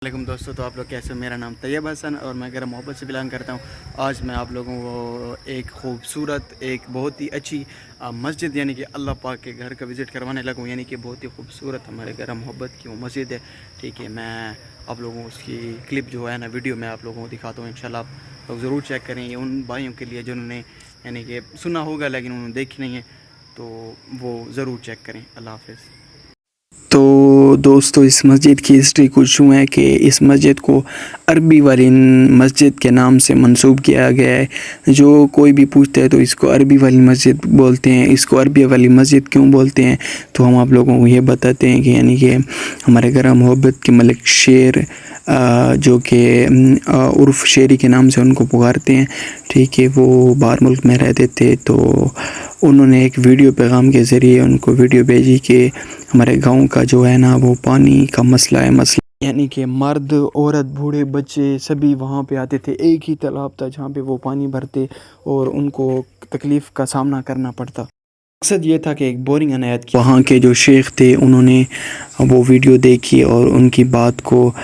वालेकुम दोस्तों, तो आप लोग कैसे हो। मेरा नाम तैयब हसन और मैं गरम मोहब्बत से बिलोंग करता हूँ। आज मैं आप लोगों को एक खूबसूरत, एक बहुत ही अच्छी मस्जिद यानी कि अल्लाह पाक के घर का विज़िट करवाने लगा हूँ। यानी कि बहुत ही खूबसूरत हमारे गरम मोहब्बत की वो मस्जिद है। ठीक है, मैं आप लोगों को उसकी क्लिप जो है ना, वीडियो मैं आप लोगों को दिखाता हूँ। इंशाल्लाह आप लोग ज़रूर चेक करें। ये उन भाइयों के लिए जिन्होंने यानी कि सुना होगा लेकिन उन्होंने देखी नहीं है, तो वो ज़रूर चेक करें। अल्लाह हाफ़िज़। तो दोस्तों, इस मस्जिद की हिस्ट्री कुछ यूँ है कि इस मस्जिद को अरबी वाली मस्जिद के नाम से मंसूब किया गया है। जो कोई भी पूछता है तो इसको अरबी वाली मस्जिद बोलते हैं। इसको अरबी वाली मस्जिद क्यों बोलते हैं, तो हम आप लोगों को ये बताते हैं कि यानी कि हमारे गरम मोहब्बत के मलिक शेर, जो कि उर्फ़ शेरी के नाम से उनको पुकारते हैं, ठीक है, वो बाहर मुल्क में रहते थे। तो उन्होंने एक वीडियो पैगाम के ज़रिए उनको वीडियो भेजी कि हमारे गांव का जो है ना वो पानी का मसला है। यानी कि मर्द, औरत, बूढ़े, बच्चे सभी वहाँ पे आते थे। एक ही तालाब था जहाँ पे वो पानी भरते और उनको तकलीफ़ का सामना करना पड़ता। मकसद ये था कि एक बोरिंग अनायत की। वहाँ के जो शेख थे उन्होंने वो वीडियो देखी और उनकी बात को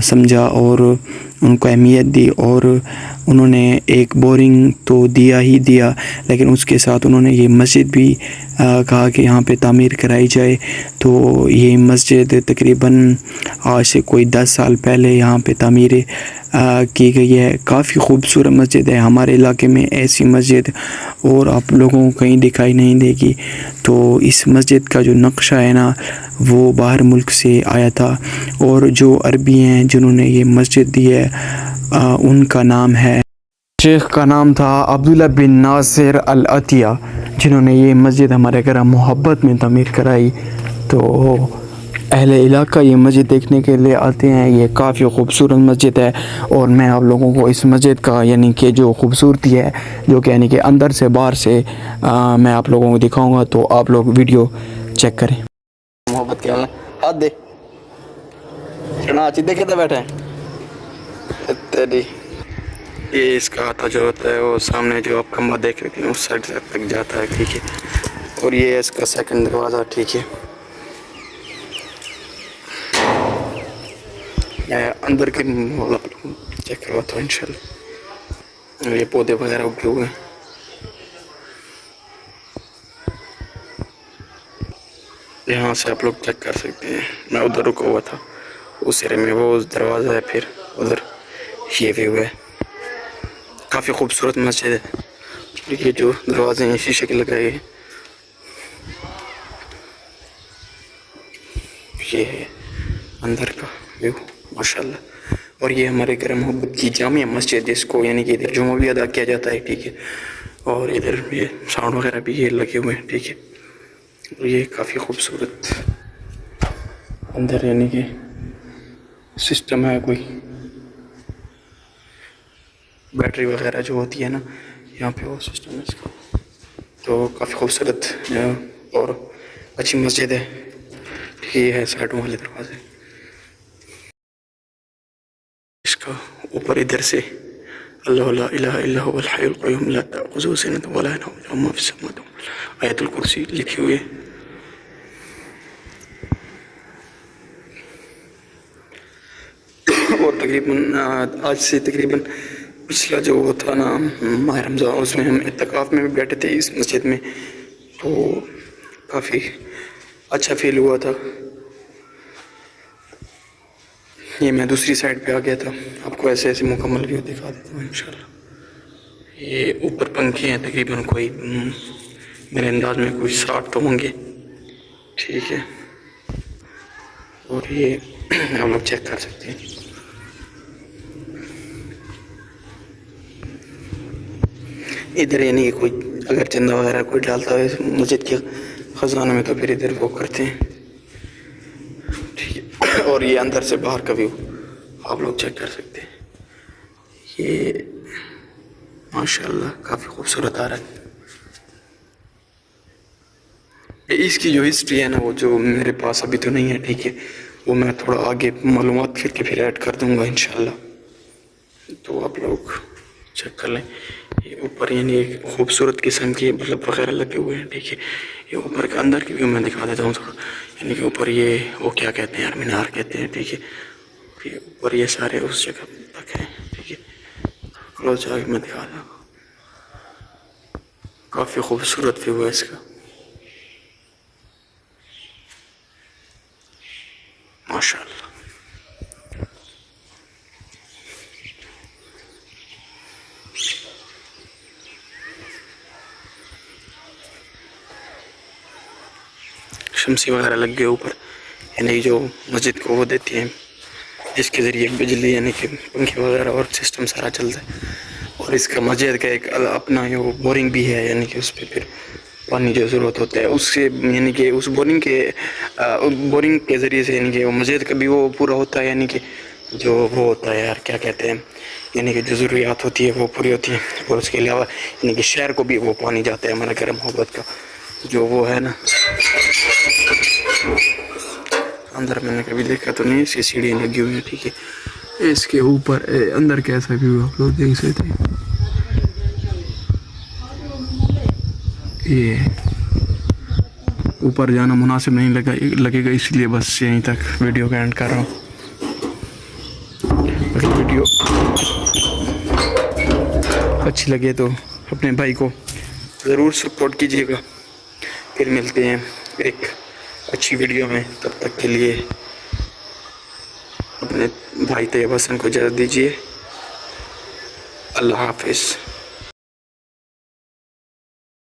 समझा और उनको अहमियत दी, और उन्होंने एक बोरिंग तो दिया ही दिया, लेकिन उसके साथ उन्होंने ये मस्जिद भी कहा कि यहाँ पे तामीर कराई जाए। तो ये मस्जिद तकरीबन आज से कोई 10 साल पहले यहाँ पे तामीर की गई है। काफ़ी खूबसूरत मस्जिद है। हमारे इलाके में ऐसी मस्जिद और आप लोगों को कहीं दिखाई नहीं देगी। तो इस मस्जिद का जो नक्शा है ना, वो बाहर मुल्क से आया था, और जो अरबी हैं जिन्होंने ये मस्जिद दी है उनका नाम है, शेख का नाम था अब्दुल्ला बिन नासिर अल अतिया, जिन्होंने ये मस्जिद हमारे घर मोहब्बत में तमीर कराई। तो अहले इलाका ये मस्जिद देखने के लिए आते हैं। ये काफ़ी खूबसूरत मस्जिद है और मैं आप लोगों को इस मस्जिद का यानी कि जो खूबसूरती है, जो कि यानी कि अंदर से बाहर से मैं आप लोगों को दिखाऊंगा। तो आप लोग वीडियो चेक करें। मोहब्बत के हाथ दे देखे तो बैठे तेरी। ये इसका हाथा जो होता है वो सामने जो आप खम्बा देख रहे हैं उस साइड तक जाता है, ठीक है। और ये इसका सेकंड दरवाज़ा, ठीक है। अंदर के चेक करवाता हूँ इंशाल्लाह। ये पौधे वगैरह उगे हुए हैं। यहाँ से आप लोग चेक कर सकते हैं। मैं उधर रुका हुआ था उस एरिया में, वो उस दरवाज़ा है, फिर उधर ये व्यू है। काफ़ी खूबसूरत मस्जिद है। ये जो दरवाजे हैं शीशे के लगाए हैं। ये है अंदर का व्यू माशाल्लाह। और ये हमारे घर मोहब्बत की जामिया मस्जिद, जिसको यानी कि इधर जुमा भी अदा किया जाता है, ठीक है। और इधर ये साउंड वगैरह भी ये लगे हुए हैं, ठीक है। और ये काफ़ी खूबसूरत अंदर यानी कि सिस्टम है, कोई बैटरी वगैरह जो होती है ना, यहाँ पे वो सिस्टम है इसका। तो काफ़ी खूबसूरत और अच्छी मस्जिद है, ठीक है। ये है साइडों वाले दरवाजे। इसका ऊपर इधर से अल्लाह ला इलाहा इल्ला हुवल हय्युल क़य्यूम ला तअख़ुज़ुहु सिनतुन वला नौम लहु मा फ़िस समावाति वल अर्ज़ आयतुल कुर्सी लिखी हुई है। और तकरीबन आज से तकरीबन पिछला जो वो था ना माह रमज़ान, उसमें हम इत्तिकाफ़ में भी बैठे थे इस मस्जिद में, तो काफ़ी अच्छा फील हुआ था। ये मैं दूसरी साइड पे आ गया था, आपको ऐसे ऐसे मुकम्मल व्यू दिखा देता हूँ इंशाल्लाह। ये ऊपर पंखे हैं तकरीबन कोई मेरे अंदाज में कोई 60 तो होंगे, ठीक है। और ये हम लोग चेक कर सकते हैं। इधर यानी कि कोई अगर चंदा वगैरह कोई डालता है मस्जिद के ख़जाना में, तो फिर इधर वो करते हैं, ठीक है। और ये अंदर से बाहर का व्यू आप लोग चेक कर सकते हैं। ये माशाल्लाह काफ़ी खूबसूरत आ रहा है। इसकी जो हिस्ट्री है ना, वो जो मेरे पास अभी तो नहीं है, ठीक है, वो मैं थोड़ा आगे मालूमात करके फिर ऐड कर दूँगा इंशाल्लाह। तो आप लोग चेक कर लें। ये ऊपर यानी एक खूबसूरत किस्म के बल्ब वगैरह लगे हुए हैं, ठीक है। ये ऊपर के अंदर की व्यू मैं दिखा देता हूँ थोड़ा। यानी कि ऊपर ये वो क्या कहते हैं यार, मीनार कहते हैं, ठीक है। پھر اوپر یہ سارے اس جگہ تک ہیں. ٹھیک ہے, کلوز آگے میں دکھا دوں. کافی خوبصورت ویو ہے اس کا, ماشاء اللہ. شمسی وغیرہ لگ گئے اوپر, یعنی جو مسجد کو وہ دیتی ہیں, جس کے ذریعے بجلی یعنی کہ پنکھے وغیرہ اور سسٹم سارا چلتا ہے. اور اس کا مسجد کا ایک اپنا وہ بورنگ بھی ہے, یعنی کہ اس پہ پھر پانی جو ضرورت ہوتا ہے اس سے, یعنی کہ اس بورنگ کے ذریعے سے یعنی کہ وہ مسجد کا بھی وہ پورا ہوتا ہے, یعنی کہ جو وہ ہوتا ہے یار کیا کہتے ہیں, یعنی کہ جو ضروریات ہوتی ہے وہ پوری ہوتی ہیں. اور اس کے علاوہ یعنی کہ شہر کو بھی وہ پانی جاتا ہے ہمارا گھر محبت کا جو وہ ہے نا. اندر میں نے کبھی دیکھا تو نہیں, اس کی سیڑھیاں لگی ہوئی ہیں. ٹھیک ہے, اس کے اوپر اندر کیسا ویو آپ لوگ دیکھ سکتے ہیں. یہ اوپر جانا مناسب نہیں لگے گا, اس لیے بس یہیں تک ویڈیو کا اینڈ کر رہا ہوں. اگر ویڈیو اچھی لگے تو اپنے بھائی کو ضرور سپورٹ کیجیے گا. پھر ملتے ہیں ایک اچھی ویڈیو میں, تب تک کے لیے اپنے بھائی طیب حسن کو اجازت دیجیے. اللہ حافظ.